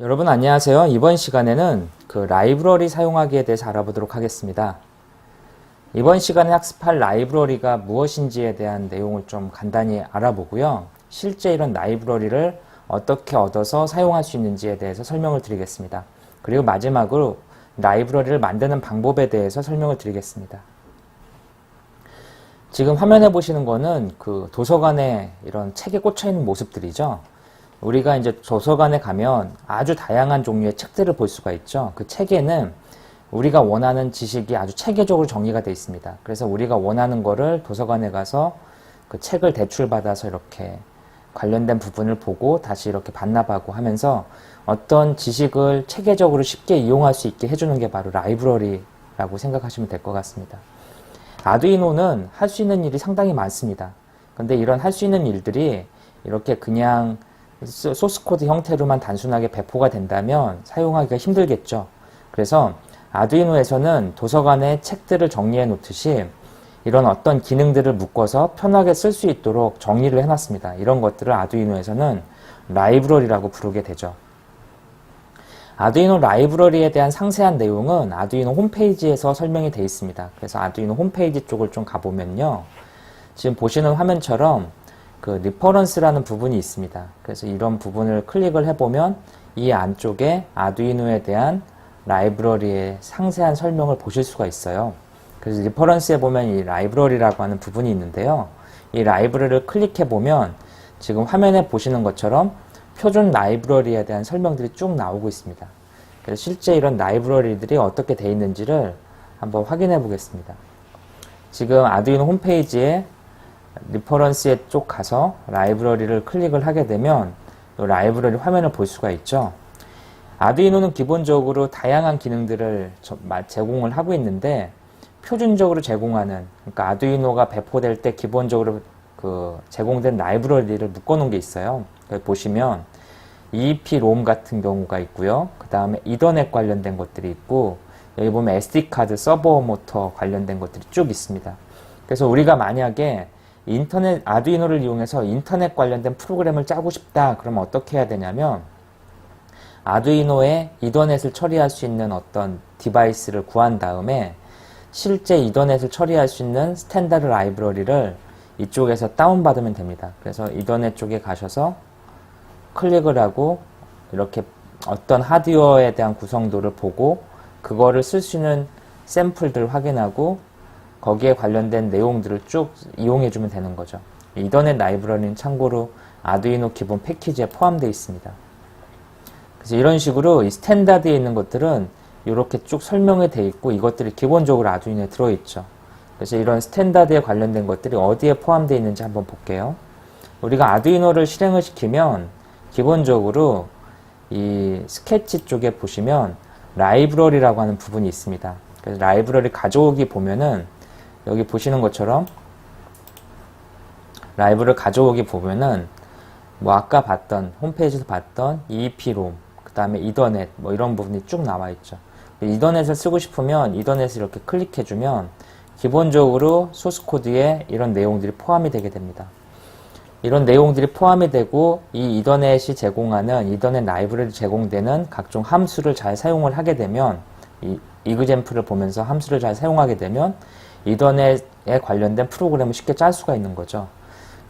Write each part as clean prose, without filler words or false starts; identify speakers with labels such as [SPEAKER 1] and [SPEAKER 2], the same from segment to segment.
[SPEAKER 1] 여러분 안녕하세요. 이번 시간에는 그 라이브러리 사용하기에 대해서 알아보도록 하겠습니다. 이번 시간에 학습할 라이브러리가 무엇인지에 대한 내용을 좀 간단히 알아보고요. 실제 이런 라이브러리를 어떻게 얻어서 사용할 수 있는지에 대해서 설명을 드리겠습니다. 그리고 마지막으로 라이브러리를 만드는 방법에 대해서 설명을 드리겠습니다. 지금 화면에 보시는 거는 그 도서관에 이런 책에 꽂혀 있는 모습들이죠. 우리가 이제 도서관에 가면 아주 다양한 종류의 책들을 볼 수가 있죠. 그 책에는 우리가 원하는 지식이 아주 체계적으로 정리가 되어 있습니다. 그래서 우리가 원하는 거를 도서관에 가서 그 책을 대출받아서 이렇게 관련된 부분을 보고 다시 이렇게 반납하고 하면서 어떤 지식을 체계적으로 쉽게 이용할 수 있게 해주는 게 바로 라이브러리라고 생각하시면 될 것 같습니다. 아두이노는 할 수 있는 일이 상당히 많습니다. 근데 이런 할 수 있는 일들이 이렇게 그냥 소스코드 형태로만 단순하게 배포가 된다면 사용하기가 힘들겠죠. 그래서 아두이노에서는 도서관에 책들을 정리해 놓듯이 이런 어떤 기능들을 묶어서 편하게 쓸 수 있도록 정리를 해놨습니다. 이런 것들을 아두이노에서는 라이브러리라고 부르게 되죠. 아두이노 라이브러리에 대한 상세한 내용은 아두이노 홈페이지에서 설명이 되어 있습니다. 그래서 아두이노 홈페이지 쪽을 좀 가보면요. 지금 보시는 화면처럼 그 리퍼런스라는 부분이 있습니다. 그래서 이런 부분을 클릭을 해보면 이 안쪽에 아두이노에 대한 라이브러리의 상세한 설명을 보실 수가 있어요. 그래서 리퍼런스에 보면 이 라이브러리라고 하는 부분이 있는데요. 이 라이브러리를 클릭해보면 지금 화면에 보시는 것처럼 표준 라이브러리에 대한 설명들이 쭉 나오고 있습니다. 그래서 실제 이런 라이브러리들이 어떻게 되어 있는지를 한번 확인해 보겠습니다. 지금 아두이노 홈페이지에 리퍼런스에 쪽 가서 라이브러리를 클릭을 하게 되면 라이브러리 화면을 볼 수가 있죠. 아두이노는 기본적으로 다양한 기능들을 제공을 하고 있는데 표준적으로 제공하는, 그러니까 아두이노가 배포될 때 기본적으로 그 제공된 라이브러리를 묶어놓은 게 있어요. 여기 보시면 EEPROM 같은 경우가 있고요. 그 다음에 이더넷 관련된 것들이 있고, 여기 보면 SD카드, 서버 모터 관련된 것들이 쭉 있습니다. 그래서 우리가 만약에 아두이노를 이용해서 인터넷 관련된 프로그램을 짜고 싶다 그러면 어떻게 해야 되냐면 아두이노에 이더넷을 처리할 수 있는 어떤 디바이스를 구한 다음에 실제 이더넷을 처리할 수 있는 스탠다드 라이브러리를 이쪽에서 다운받으면 됩니다. 그래서 이더넷 쪽에 가셔서 클릭을 하고 이렇게 어떤 하드웨어에 대한 구성도를 보고 그거를 쓸 수 있는 샘플들을 확인하고 거기에 관련된 내용들을 쭉 이용해주면 되는 거죠. 이더넷 라이브러리는 참고로 아두이노 기본 패키지에 포함되어 있습니다. 그래서 이런 식으로 이 스탠다드에 있는 것들은 이렇게 쭉 설명이 되어 있고 이것들이 기본적으로 아두이노에 들어있죠. 그래서 이런 스탠다드에 관련된 것들이 어디에 포함되어 있는지 한번 볼게요. 우리가 아두이노를 실행을 시키면 기본적으로 이 스케치 쪽에 보시면 라이브러리라고 하는 부분이 있습니다. 그래서 라이브러리 가져오기 보면은 여기 보시는 것처럼 라이브를 가져오기 보면은 뭐 아까 봤던 홈페이지에서 봤던 EEPROM 그 다음에 이더넷 뭐 이런 부분이 쭉 나와 있죠. 이더넷을 쓰고 싶으면 이더넷을 이렇게 클릭해주면 기본적으로 소스코드에 이런 내용들이 포함이 되게 됩니다. 이런 내용들이 포함이 되고 이 이더넷이 제공하는 이더넷 라이브러리 제공되는 각종 함수를 잘 사용을 하게 되면 이 이그젬플을 보면서 함수를 잘 사용하게 되면 이더넷에 관련된 프로그램을 쉽게 짤 수가 있는 거죠.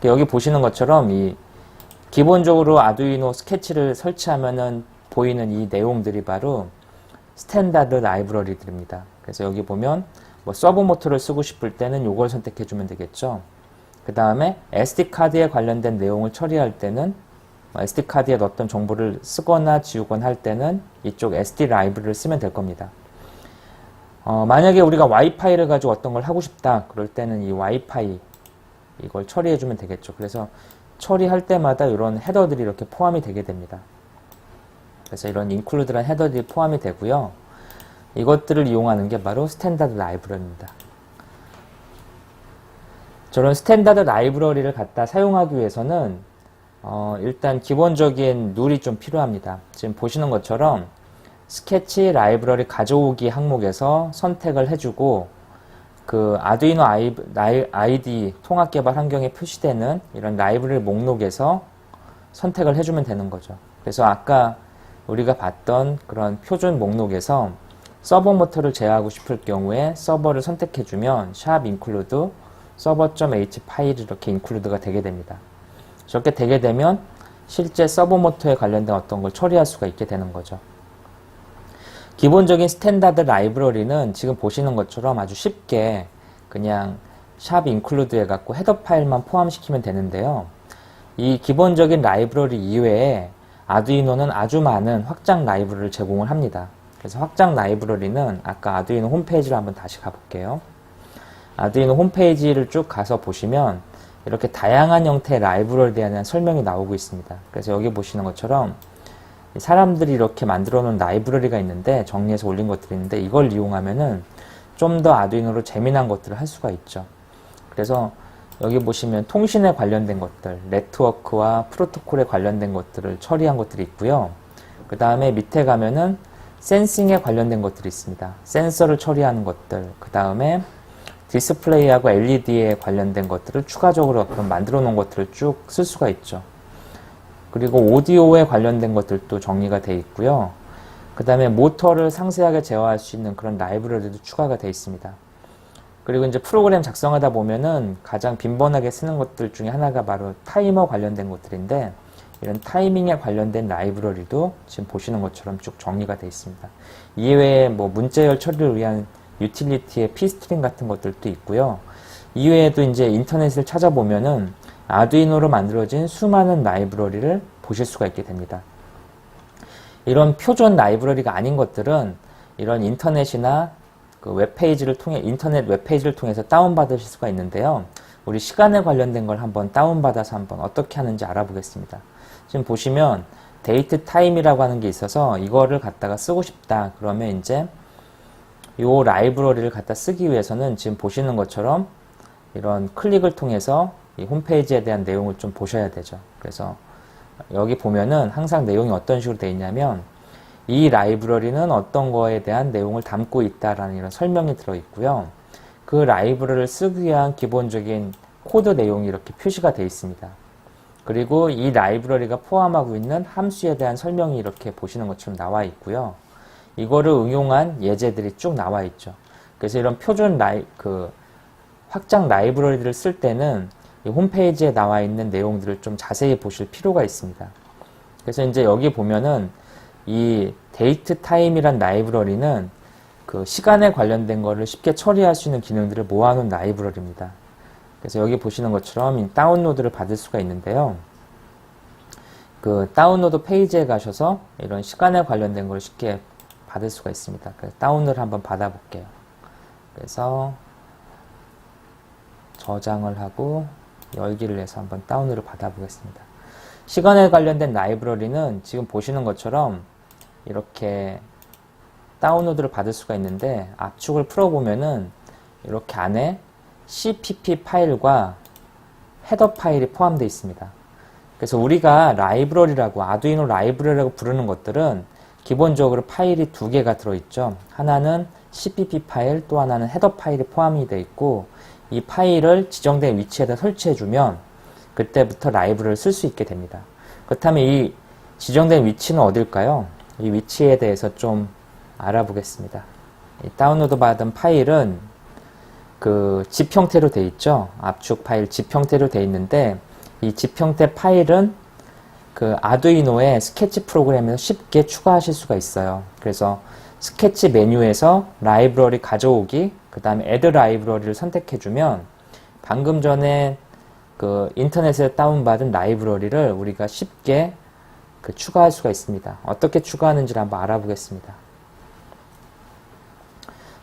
[SPEAKER 1] 여기 보시는 것처럼 이 기본적으로 아두이노 스케치를 설치하면은 보이는 이 내용들이 바로 스탠다드 라이브러리들입니다. 그래서 여기 보면 뭐 서브 모터를 쓰고 싶을 때는 이걸 선택해 주면 되겠죠. 그 다음에 SD카드에 관련된 내용을 처리할 때는 SD카드에 넣었던 정보를 쓰거나 지우거나 할 때는 이쪽 SD 라이브러리를 쓰면 될 겁니다. 만약에 우리가 와이파이를 가지고 어떤 걸 하고 싶다 그럴 때는 이 와이파이 이걸 처리해 주면 되겠죠. 그래서 처리할 때마다 이런 헤더들이 이렇게 포함이 되게 됩니다. 그래서 이런 include란 헤더들이 포함이 되고요. 이것들을 이용하는 게 바로 스탠다드 라이브러리입니다. 저런 스탠다드 라이브러리를 갖다 사용하기 위해서는 일단 기본적인 룰이 좀 필요합니다. 지금 보시는 것처럼 스케치 라이브러리 가져오기 항목에서 선택을 해주고 그 아두이노 IDE 통합 개발 환경에 표시되는 이런 라이브러리 목록에서 선택을 해주면 되는 거죠. 그래서 아까 우리가 봤던 그런 표준 목록에서 서버 모터를 제어하고 싶을 경우에 서버를 선택해주면 샵 include server.h 파일이 이렇게 include가 되게 됩니다. 저렇게 되게 되면 실제 서버 모터에 관련된 어떤 걸 처리할 수가 있게 되는 거죠. 기본적인 스탠다드 라이브러리는 지금 보시는 것처럼 아주 쉽게 그냥 샵 include 해갖고 헤더 파일만 포함시키면 되는데요. 이 기본적인 라이브러리 이외에 아두이노는 아주 많은 확장 라이브러리를 제공을 합니다. 그래서 확장 라이브러리는 아까 아두이노 홈페이지로 한번 다시 가볼게요. 아두이노 홈페이지를 쭉 가서 보시면 이렇게 다양한 형태의 라이브러리에 대한 설명이 나오고 있습니다. 그래서 여기 보시는 것처럼 사람들이 이렇게 만들어 놓은 라이브러리가 있는데 정리해서 올린 것들이 있는데 이걸 이용하면은 좀 더 아두이노로 재미난 것들을 할 수가 있죠. 그래서 여기 보시면 통신에 관련된 것들, 네트워크와 프로토콜에 관련된 것들을 처리한 것들이 있고요. 그 다음에 밑에 가면은 센싱에 관련된 것들이 있습니다. 센서를 처리하는 것들, 그 다음에 디스플레이하고 LED에 관련된 것들을 추가적으로 만들어 놓은 것들을 쭉 쓸 수가 있죠. 그리고 오디오에 관련된 것들도 정리가 되어 있고요. 그 다음에 모터를 상세하게 제어할 수 있는 그런 라이브러리도 추가가 되어 있습니다. 그리고 이제 프로그램 작성하다 보면은 가장 빈번하게 쓰는 것들 중에 하나가 바로 타이머 관련된 것들인데 이런 타이밍에 관련된 라이브러리도 지금 보시는 것처럼 쭉 정리가 되어 있습니다. 이외에 뭐 문자열 처리를 위한 유틸리티의 pstring 같은 것들도 있고요. 이외에도 이제 인터넷을 찾아보면은 아두이노로 만들어진 수많은 라이브러리를 보실 수가 있게 됩니다. 이런 표준 라이브러리가 아닌 것들은 이런 인터넷이나 그 웹페이지를 통해 인터넷 웹페이지를 통해서 다운받으실 수가 있는데요. 우리 시간에 관련된 걸 한번 다운받아서 한번 어떻게 하는지 알아보겠습니다. 지금 보시면 데이트 타임이라고 하는 게 있어서 이거를 갖다가 쓰고 싶다. 그러면 이제 이 라이브러리를 갖다 쓰기 위해서는 지금 보시는 것처럼 이런 클릭을 통해서 이 홈페이지에 대한 내용을 좀 보셔야 되죠. 그래서 여기 보면은 항상 내용이 어떤 식으로 되어 있냐면 이 라이브러리는 어떤 거에 대한 내용을 담고 있다라는 이런 설명이 들어 있고요. 그 라이브러리를 쓰기 위한 기본적인 코드 내용이 이렇게 표시가 되어 있습니다. 그리고 이 라이브러리가 포함하고 있는 함수에 대한 설명이 이렇게 보시는 것처럼 나와 있고요. 이거를 응용한 예제들이 쭉 나와 있죠. 그래서 이런 표준 확장 라이브러리를 쓸 때는 이 홈페이지에 나와 있는 내용들을 좀 자세히 보실 필요가 있습니다. 그래서 이제 여기 보면은 이 데이트 타임이란 라이브러리는 그 시간에 관련된 거를 쉽게 처리할 수 있는 기능들을 모아놓은 라이브러리입니다. 그래서 여기 보시는 것처럼 다운로드를 받을 수가 있는데요. 그 다운로드 페이지에 가셔서 이런 시간에 관련된 걸 쉽게 받을 수가 있습니다. 그래서 다운을 한번 받아볼게요. 그래서 저장을 하고 열기를 해서 한번 다운을 받아보겠습니다. 시간에 관련된 라이브러리는 지금 보시는 것처럼 이렇게 다운로드를 받을 수가 있는데 압축을 풀어보면은 이렇게 안에 CPP 파일과 헤더 파일이 포함되어 있습니다. 그래서 우리가 라이브러리라고 아두이노 라이브러리라고 부르는 것들은 기본적으로 파일이 두 개가 들어있죠. 하나는 CPP 파일, 또 하나는 헤더 파일이 포함이 되어 있고 이 파일을 지정된 위치에다 설치해주면 그때부터 라이브러리를 쓸 수 있게 됩니다. 그렇다면 이 지정된 위치는 어딜까요? 이 위치에 대해서 좀 알아보겠습니다. 이 다운로드 받은 파일은 그 zip 형태로 되어 있죠. 압축 파일 zip 형태로 되어 있는데 이 zip 형태 파일은 그 아두이노의 스케치 프로그램에서 쉽게 추가하실 수가 있어요. 그래서 스케치 메뉴에서 라이브러리 가져오기, 그 다음에 add 라이브러리를 선택해주면 방금 전에 그 인터넷에 다운받은 라이브러리를 우리가 쉽게 추가할 수가 있습니다. 어떻게 추가하는지를 한번 알아보겠습니다.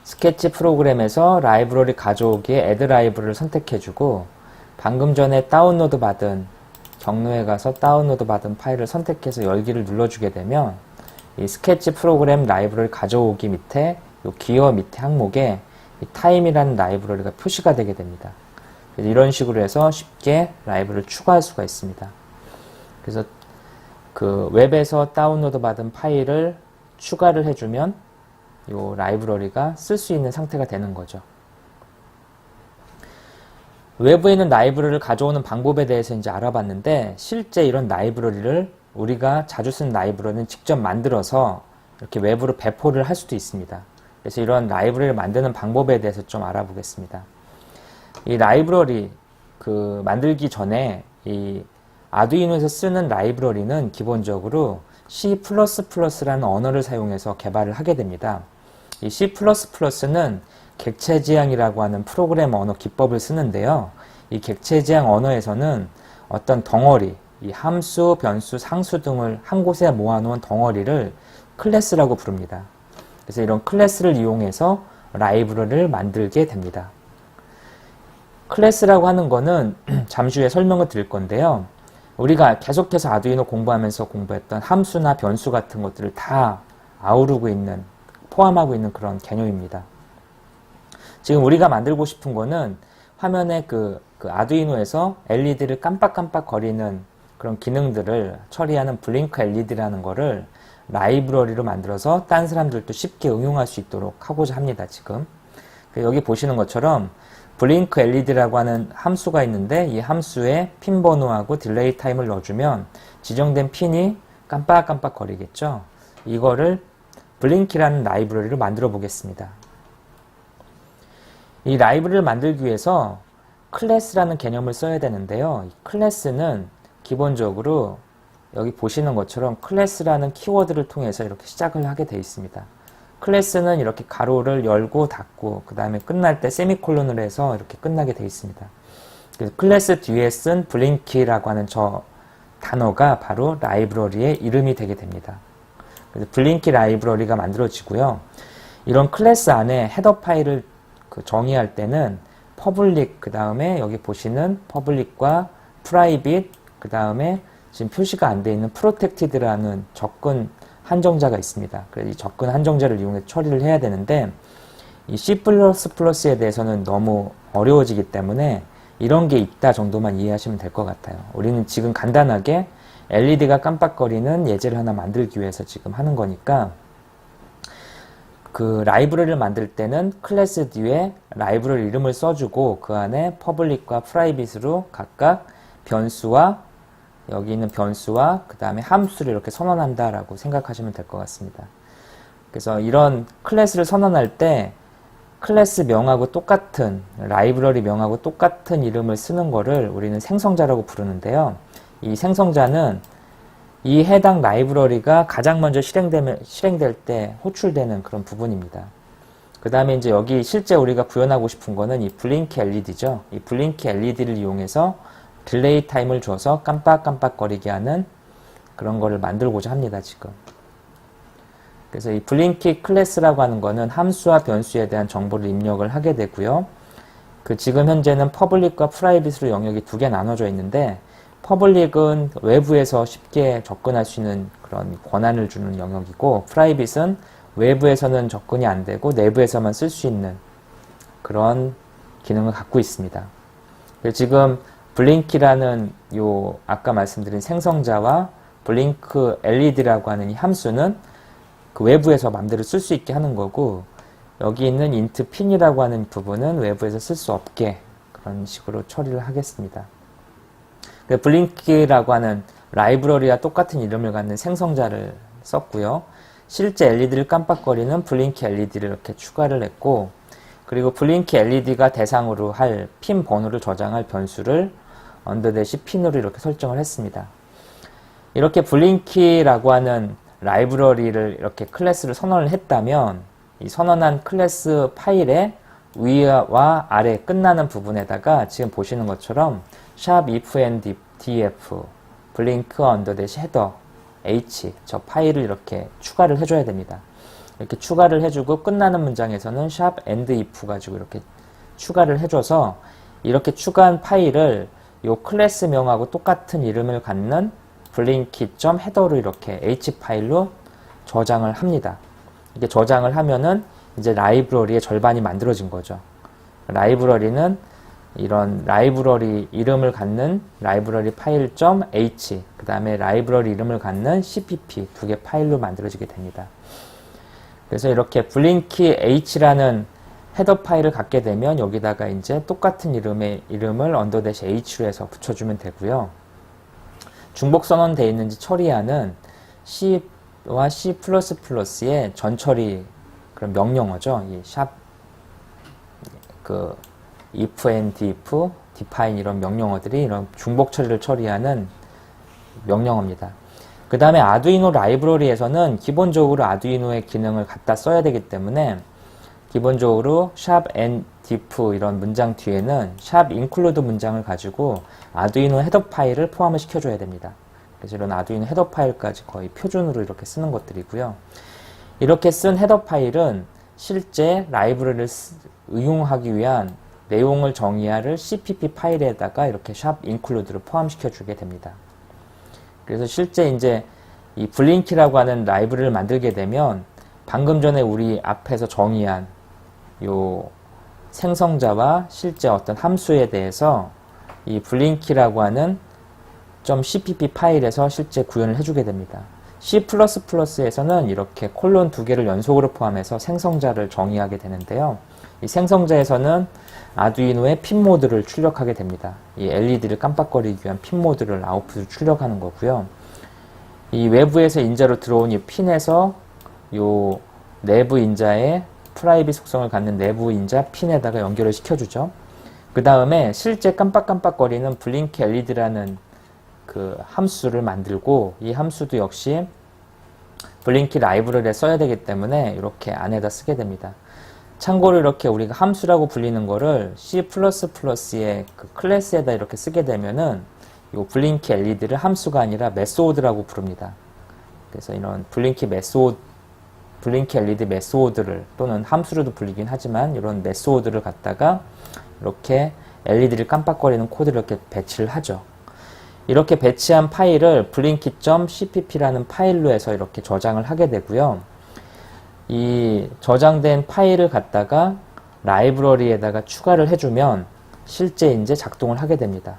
[SPEAKER 1] 스케치 프로그램에서 라이브러리 가져오기에 add 라이브러리를 선택해주고 방금 전에 다운로드 받은 경로에 가서 다운로드 받은 파일을 선택해서 열기를 눌러주게 되면 이 스케치 프로그램 라이브러리 가져오기 밑에 이 기어 밑에 항목에 이 타임이라는 라이브러리가 표시가 되게 됩니다. 이런 식으로 해서 쉽게 라이브러리를 추가할 수가 있습니다. 그래서 그 웹에서 다운로드 받은 파일을 추가를 해주면 이 라이브러리가 쓸 수 있는 상태가 되는 거죠. 외부에 있는 라이브러리를 가져오는 방법에 대해서 이제 알아봤는데, 실제 이런 라이브러리를 우리가 자주 쓰는 라이브러리는 직접 만들어서 이렇게 외부로 배포를 할 수도 있습니다. 그래서 이런 라이브러리를 만드는 방법에 대해서 좀 알아보겠습니다. 이 라이브러리 만들기 전에 이 아두이노에서 쓰는 라이브러리는 기본적으로 C++라는 언어를 사용해서 개발을 하게 됩니다. 이 C++는 객체지향이라고 하는 프로그래머 언어 기법을 쓰는데요. 이 객체지향 언어에서는 어떤 덩어리, 이 함수, 변수, 상수 등을 한 곳에 모아놓은 덩어리를 클래스라고 부릅니다. 그래서 이런 클래스를 이용해서 라이브러리를 만들게 됩니다. 클래스라고 하는 거는 잠시 후에 설명을 드릴 건데요. 우리가 계속해서 아두이노 공부하면서 공부했던 함수나 변수 같은 것들을 다 아우르고 있는, 포함하고 있는 그런 개념입니다. 지금 우리가 만들고 싶은 거는 화면에 그 아두이노에서 LED를 깜빡깜빡 거리는 그런 기능들을 처리하는 블링크 LED라는 거를 라이브러리로 만들어서 딴 사람들도 쉽게 응용할 수 있도록 하고자 합니다, 지금. 여기 보시는 것처럼 블링크 LED라고 하는 함수가 있는데, 이 함수에 핀 번호하고 딜레이 타임을 넣어주면 지정된 핀이 깜빡깜빡 거리겠죠. 이거를 블링키라는 라이브러리를 만들어 보겠습니다. 이 라이브러리를 만들기 위해서 클래스라는 개념을 써야 되는데요. 이 클래스는 기본적으로 여기 보시는 것처럼 클래스라는 키워드를 통해서 이렇게 시작을 하게 되어 있습니다. 클래스는 이렇게 가로를 열고 닫고 그 다음에 끝날 때 세미콜론을 해서 이렇게 끝나게 되어 있습니다. 그래서 클래스 뒤에 쓴 블링키라고 하는 저 단어가 바로 라이브러리의 이름이 되게 됩니다. 그래서 블링키 라이브러리가 만들어지고요. 이런 클래스 안에 헤더 파일을 정의할 때는 퍼블릭, 그 다음에 여기 보시는 퍼블릭과 프라이빗, 그 다음에 지금 표시가 안 되어 있는 프로텍티드라는 접근 한정자가 있습니다. 그래서 이 접근 한정자를 이용해 처리를 해야 되는데, 이 C++에 대해서는 너무 어려워지기 때문에 이런 게 있다 정도만 이해하시면 될 것 같아요. 우리는 지금 간단하게 LED가 깜빡거리는 예제를 하나 만들기 위해서 지금 하는 거니까, 그 라이브러리를 만들 때는 클래스 뒤에 라이브러리 이름을 써주고 그 안에 퍼블릭과 프라이빗으로 각각 변수와 여기 있는 변수와 그 다음에 함수를 이렇게 선언한다라고 생각하시면 될 것 같습니다. 그래서 이런 클래스를 선언할 때 클래스 명하고 똑같은, 라이브러리 명하고 똑같은 이름을 쓰는 거를 우리는 생성자라고 부르는데요. 이 생성자는 이 해당 라이브러리가 가장 먼저 실행될 때 호출되는 그런 부분입니다. 그 다음에 이제 여기 실제 우리가 구현하고 싶은 거는 이 블링키 LED죠. 이 블링키 LED를 이용해서 딜레이 타임을 줘서 깜빡깜빡거리게 하는 그런 거를 만들고자 합니다, 지금. 그래서 이 블링키 클래스라고 하는 거는 함수와 변수에 대한 정보를 입력을 하게 되고요. 지금 현재는 퍼블릭과 프라이빗으로 영역이 두 개 나눠져 있는데, 퍼블릭은 외부에서 쉽게 접근할 수 있는 그런 권한을 주는 영역이고, 프라이빗은 외부에서는 접근이 안 되고 내부에서만 쓸 수 있는 그런 기능을 갖고 있습니다. 지금 블링키라는 아까 말씀드린 생성자와 블링크 LED라고 하는 이 함수는 그 외부에서 마음대로 쓸 수 있게 하는 거고, 여기 있는 int pin이라고 하는 부분은 외부에서 쓸 수 없게 그런 식으로 처리를 하겠습니다. 블링키라고 하는 라이브러리와 똑같은 이름을 갖는 생성자를 썼고요. 실제 LED를 깜빡거리는 블링키 LED를 이렇게 추가를 했고, 그리고 블링키 LED가 대상으로 할 핀 번호를 저장할 변수를 _핀으로 이렇게 설정을 했습니다. 이렇게 블링키라고 하는 라이브러리를 이렇게 클래스를 선언을 했다면, 이 선언한 클래스 파일의 위와 아래 끝나는 부분에다가 지금 보시는 것처럼 if and df 블링크 header h 저 파일을 이렇게 추가를 해줘야 됩니다. 이렇게 추가를 해주고 끝나는 문장에서는 and if 가지고 이렇게 추가를 해줘서 이렇게 추가한 파일을 요 클래스 명하고 똑같은 이름을 갖는 블링키.header로 이렇게 h 파일로 저장을 합니다. 이렇게 저장을 하면은 이제 라이브러리의 절반이 만들어진 거죠. 라이브러리는 이런 라이브러리 이름을 갖는 라이브러리 파일 .h 그 다음에 라이브러리 이름을 갖는 cpp 두 개 파일로 만들어지게 됩니다. 그래서 이렇게 블링키 h라는 헤더 파일을 갖게 되면 여기다가 이제 똑같은 이름을 $-h로 해서 붙여주면 되고요. 중복 선언되어 있는지 처리하는 C와 C++의 전처리 그런 명령어죠. 이 샵 if and if, define 이런 명령어들이 이런 중복 처리를 처리하는 명령어입니다. 그 다음에 아두이노 라이브러리에서는 기본적으로 아두이노의 기능을 갖다 써야 되기 때문에 기본적으로 샵 and diff 이런 문장 뒤에는 샵 include 문장을 가지고 아두이노 헤더 파일을 포함을 시켜줘야 됩니다. 그래서 이런 아두이노 헤더 파일까지 거의 표준으로 이렇게 쓰는 것들이고요. 이렇게 쓴 헤더 파일은 실제 라이브러리를 응용하기 위한 내용을 정의할 cpp 파일에다가 이렇게 샵 include를 포함시켜 주게 됩니다. 그래서 실제 이제 이 블링키라고 하는 라이브러리를 만들게 되면 방금 전에 우리 앞에서 정의한 요 생성자와 실제 어떤 함수에 대해서 이 블링키라고 하는 .cpp 파일에서 실제 구현을 해주게 됩니다. C++에서는 이렇게 콜론 두 개를 연속으로 포함해서 생성자를 정의하게 되는데요. 이 생성자에서는 아두이노의 핀 모드를 출력하게 됩니다. 이 LED를 깜빡거리기 위한 핀 모드를 아웃풋을 출력하는 거고요. 이 외부에서 인자로 들어온 이 핀에서 요 내부 인자의 프라이빗 속성을 갖는 내부 인자 핀에다가 연결을 시켜주죠. 그 다음에 실제 깜빡깜빡거리는 블링키 LED라는 그 함수를 만들고 이 함수도 역시 블링키 라이브러리에 써야 되기 때문에 이렇게 안에다 쓰게 됩니다. 참고로 이렇게 우리가 함수라고 불리는 거를 C++의 그 클래스에다 이렇게 쓰게 되면은 이 블링키 LED를 함수가 아니라 메소드라고 부릅니다. 그래서 이런 블링키 LED 메소드를 또는 함수로도 불리긴 하지만 이런 메소드를 갖다가 이렇게 LED를 깜빡거리는 코드를 이렇게 배치를 하죠. 이렇게 배치한 파일을 blinky.cpp라는 파일로 해서 이렇게 저장을 하게 되고요. 이 저장된 파일을 갖다가 라이브러리에다가 추가를 해주면 실제 이제 작동을 하게 됩니다.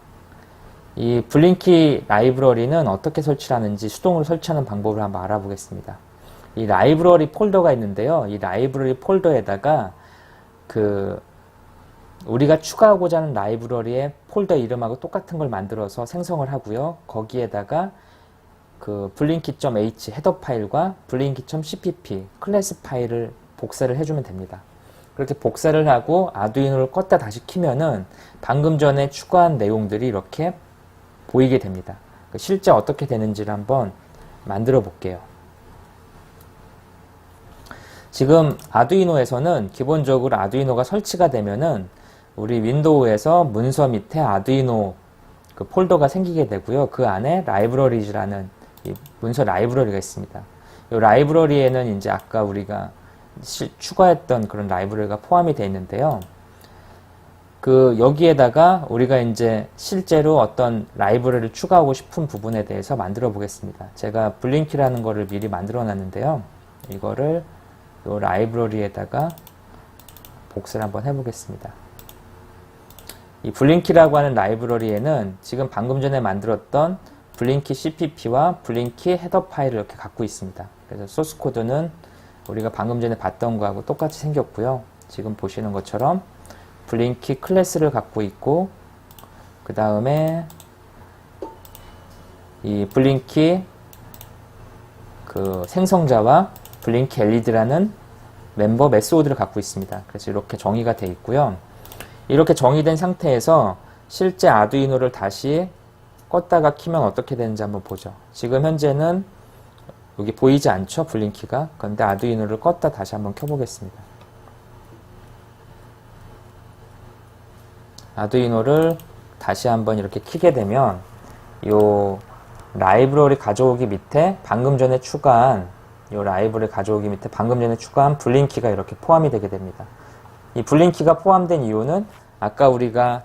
[SPEAKER 1] 이 블링키 라이브러리는 어떻게 설치하는지 수동으로 설치하는 방법을 한번 알아보겠습니다. 이 라이브러리 폴더가 있는데요. 이 라이브러리 폴더에다가 우리가 추가하고자 하는 라이브러리의 폴더 이름하고 똑같은 걸 만들어서 생성을 하고요. 거기에다가 blinky.h 헤더 파일과 blinky.cpp 클래스 파일을 복사를 해주면 됩니다. 그렇게 복사를 하고 아두이노를 껐다 다시 키면은 방금 전에 추가한 내용들이 이렇게 보이게 됩니다. 실제 어떻게 되는지를 한번 만들어 볼게요. 지금 아두이노에서는 기본적으로 아두이노가 설치가 되면은 우리 윈도우에서 문서 밑에 아두이노 그 폴더가 생기게 되고요. 그 안에 라이브러리즈라는 이 문서 라이브러리가 있습니다. 이 라이브러리에는 이제 아까 우리가 추가했던 그런 라이브러리가 포함이 되어 있는데요. 여기에다가 우리가 이제 실제로 어떤 라이브러리를 추가하고 싶은 부분에 대해서 만들어 보겠습니다. 제가 블링키라는 거를 미리 만들어 놨는데요. 이거를 이 라이브러리에다가 복사를 한번 해보겠습니다. 이 블링키라고 하는 라이브러리에는 지금 방금 전에 만들었던 블링키 CPP와 블링키 헤더 파일을 이렇게 갖고 있습니다. 그래서 소스 코드는 우리가 방금 전에 봤던 거하고 똑같이 생겼고요. 지금 보시는 것처럼 블링키 클래스를 갖고 있고 그 다음에 이 블링키 생성자와 블링키 LED라는 멤버 메소드를 갖고 있습니다. 그래서 이렇게 정의가 되어 있고요. 이렇게 정의된 상태에서 실제 아두이노를 다시 껐다가 키면 어떻게 되는지 한번 보죠. 지금 현재는 여기 보이지 않죠? 블링키가. 그런데 아두이노를 껐다 다시 한번 켜보겠습니다. 아두이노를 다시 한번 이렇게 키게 되면 요 라이브러리 가져오기 밑에 방금 전에 추가한 블링키가 이렇게 포함이 되게 됩니다. 이 블링키가 포함된 이유는 아까 우리가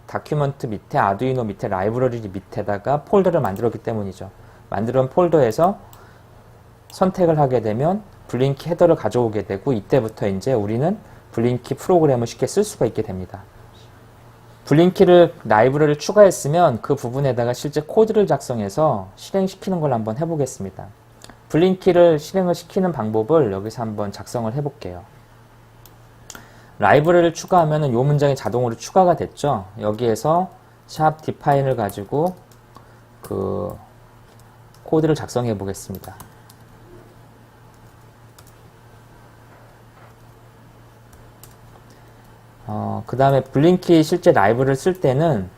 [SPEAKER 1] 다큐먼트 밑에 아두이노 밑에 라이브러리 밑에다가 폴더를 만들었기 때문이죠. 만든 폴더에서 선택을 하게 되면 블링키 헤더를 가져오게 되고 이때부터 이제 우리는 블링키 프로그램을 쉽게 쓸 수가 있게 됩니다. 블링키를 라이브러리를 추가했으면 그 부분에다가 실제 코드를 작성해서 실행시키는 걸 한번 해보겠습니다. 블링키를 실행을 시키는 방법을 여기서 한번 작성을 해볼게요. 라이브러리를 추가하면 이 문장이 자동으로 추가가 됐죠. 여기에서 샵 디파인을 가지고 그 코드를 작성해 보겠습니다. 그 다음에 블링키 실제 라이브를 쓸 때는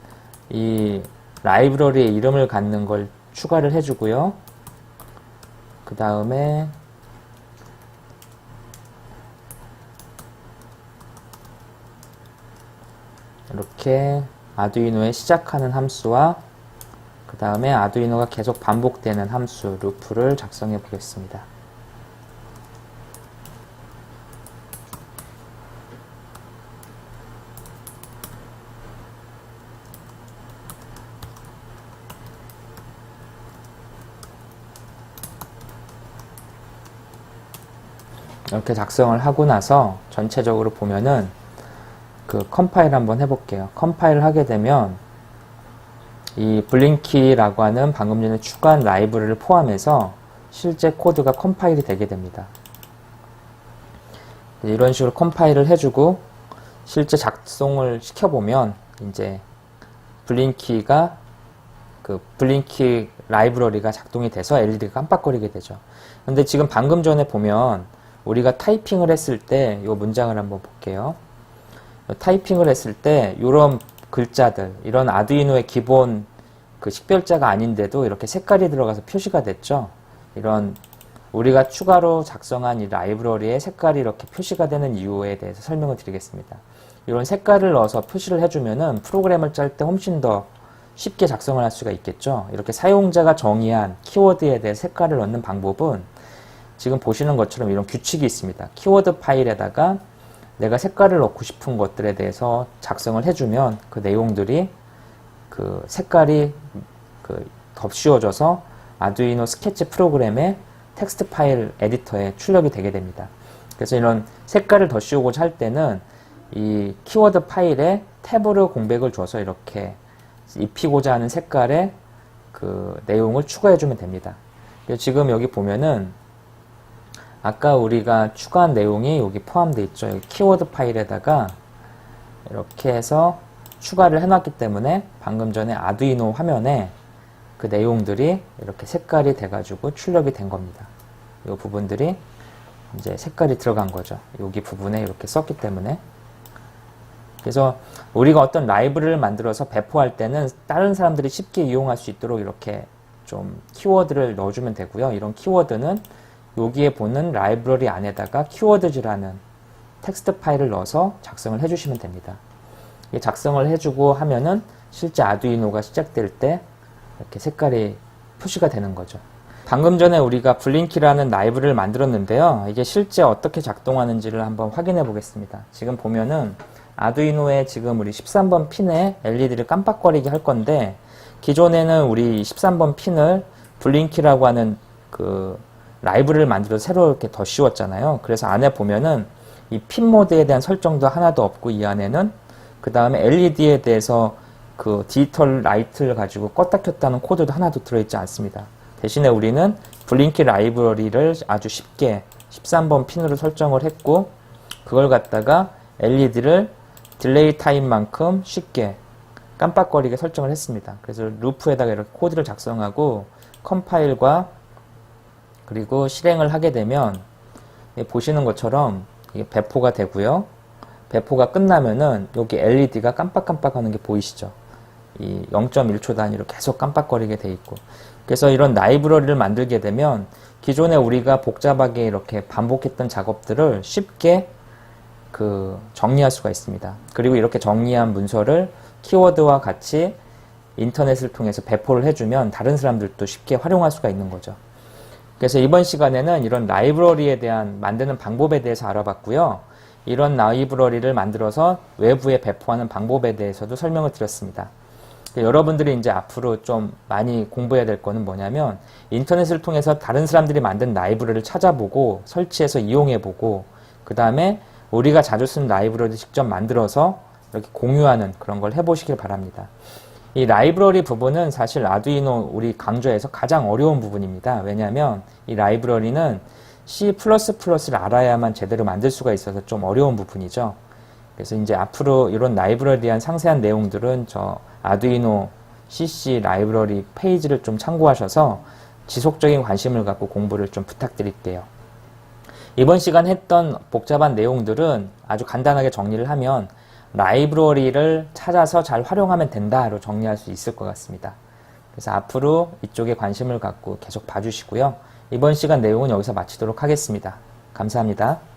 [SPEAKER 1] 이 라이브러리의 이름을 갖는 걸 추가를 해주고요. 그 다음에 이렇게 아두이노에 시작하는 함수와 그 다음에 아두이노가 계속 반복되는 함수 루프를 작성해 보겠습니다. 이렇게 작성을 하고 나서 전체적으로 보면은 그 컴파일 한번 해볼게요. 컴파일을 하게 되면 이 블링키라고 하는 방금 전에 추가한 라이브러리를 포함해서 실제 코드가 컴파일이 되게 됩니다. 이런 식으로 컴파일을 해주고 실제 작성을 시켜보면 이제 블링키가 그 블링키 라이브러리가 작동이 돼서 LED가 깜빡거리게 되죠. 근데 지금 방금 전에 보면 우리가 타이핑을 했을 때 이 문장을 한번 볼게요. 타이핑을 했을 때 이런 글자들, 이런 아두이노의 기본 그 식별자가 아닌데도 이렇게 색깔이 들어가서 표시가 됐죠. 이런 우리가 추가로 작성한 이 라이브러리에 색깔이 이렇게 표시가 되는 이유에 대해서 설명을 드리겠습니다. 이런 색깔을 넣어서 표시를 해주면은 프로그램을 짤 때 훨씬 더 쉽게 작성을 할 수가 있겠죠. 이렇게 사용자가 정의한 키워드에 대해 색깔을 넣는 방법은 지금 보시는 것처럼 이런 규칙이 있습니다. 키워드 파일에다가 내가 색깔을 넣고 싶은 것들에 대해서 작성을 해주면 그 내용들이 그 색깔이 그 덧씌워져서 아두이노 스케치 프로그램의 텍스트 파일 에디터에 출력이 되게 됩니다. 그래서 이런 색깔을 덧씌우고자 할 때는 이 키워드 파일에 탭으로 공백을 줘서 이렇게 입히고자 하는 색깔의 그 내용을 추가해주면 됩니다. 지금 여기 보면은 아까 우리가 추가한 내용이 여기 포함되어 있죠. 여기 키워드 파일에다가 이렇게 해서 추가를 해놨기 때문에 방금 전에 아두이노 화면에 그 내용들이 이렇게 색깔이 돼가지고 출력이 된 겁니다. 이 부분들이 이제 색깔이 들어간 거죠. 여기 부분에 이렇게 썼기 때문에. 그래서 우리가 어떤 라이브러리를 만들어서 배포할 때는 다른 사람들이 쉽게 이용할 수 있도록 이렇게 좀 키워드를 넣어주면 되고요. 이런 키워드는 여기에 보는 라이브러리 안에다가 키워드즈라는 텍스트 파일을 넣어서 작성을 해주시면 됩니다. 작성을 해주고 하면은 실제 아두이노가 시작될 때 이렇게 색깔이 표시가 되는 거죠. 방금 전에 우리가 블링키라는 라이브러리를 만들었는데요. 이게 실제 어떻게 작동하는지를 한번 확인해 보겠습니다. 지금 보면은 아두이노에 지금 우리 13번 핀에 LED를 깜빡거리게 할 건데 기존에는 우리 13번 핀을 블링키라고 하는 그 라이브러리를 만들어서 새로 이렇게 더 씌웠잖아요. 그래서 안에 보면은 이 핀 모드에 대한 설정도 하나도 없고 이 안에는 그 다음에 LED에 대해서 그 디지털 라이트를 가지고 껐다 켰다는 코드도 하나도 들어있지 않습니다. 대신에 우리는 블링키 라이브러리를 아주 쉽게 13번 핀으로 설정을 했고 그걸 갖다가 LED를 딜레이 타임만큼 쉽게 깜빡거리게 설정을 했습니다. 그래서 루프에다가 이렇게 코드를 작성하고 컴파일과 그리고 실행을 하게 되면 보시는 것처럼 이게 배포가 되고요. 배포가 끝나면은 여기 LED가 깜빡깜빡 하는 게 보이시죠? 이 0.1초 단위로 계속 깜빡거리게 돼 있고. 그래서 이런 라이브러리를 만들게 되면 기존에 우리가 복잡하게 이렇게 반복했던 작업들을 쉽게 그 정리할 수가 있습니다. 그리고 이렇게 정리한 문서를 키워드와 같이 인터넷을 통해서 배포를 해주면 다른 사람들도 쉽게 활용할 수가 있는 거죠. 그래서 이번 시간에는 이런 라이브러리에 대한 만드는 방법에 대해서 알아봤고요. 이런 라이브러리를 만들어서 외부에 배포하는 방법에 대해서도 설명을 드렸습니다. 여러분들이 이제 앞으로 좀 많이 공부해야 될 거는 뭐냐면 인터넷을 통해서 다른 사람들이 만든 라이브러리를 찾아보고 설치해서 이용해보고 그 다음에 우리가 자주 쓰는 라이브러리 직접 만들어서 이렇게 공유하는 그런 걸 해보시길 바랍니다. 이 라이브러리 부분은 사실 아두이노 우리 강좌에서 가장 어려운 부분입니다. 왜냐하면 이 라이브러리는 C++를 알아야만 제대로 만들 수가 있어서 좀 어려운 부분이죠. 그래서 이제 앞으로 이런 라이브러리에 대한 상세한 내용들은 저 아두이노 CC 라이브러리 페이지를 좀 참고하셔서 지속적인 관심을 갖고 공부를 좀 부탁드릴게요. 이번 시간 했던 복잡한 내용들은 아주 간단하게 정리를 하면 라이브러리를 찾아서 잘 활용하면 된다로 정리할 수 있을 것 같습니다. 그래서 앞으로 이쪽에 관심을 갖고 계속 봐주시고요. 이번 시간 내용은 여기서 마치도록 하겠습니다. 감사합니다.